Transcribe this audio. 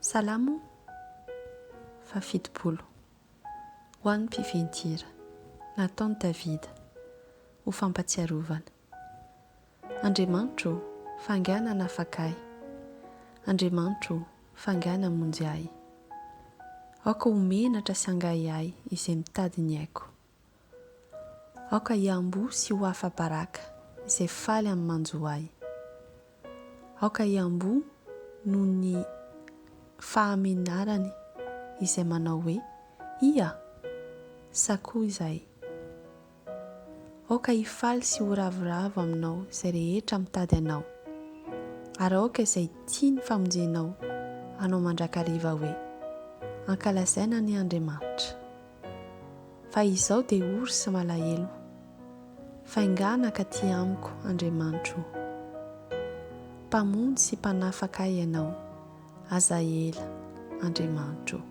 Salamo fa fitopolo ho an'ny mpiventira nataony Davida ho fampatsiarovana. Andriamanitro fangana nafakay, Andriamanitro fangana monjy ahy. Aoka homenatra sy angay ahy izay mitady ny aiko. Aoka hiambo sy ho afa-baraka izay faly amin'ny manjo ahy. Aoka hiambo noho ny fahamenarany izay manao hoe ia sakoa izay. Aoka hifaly sy ho ravoravo aminao izay rehetra mitady anao. Ary aoka izay tia ny famonjenao anao mandrakariva hoe ankalazaina ny Andriamanitra. Fa izao dia ory sy malahelo, faingana ka ty amiko Andriamanitro. Mpamonjy sy mpanafaka ianao, aza ela Andriamanitro.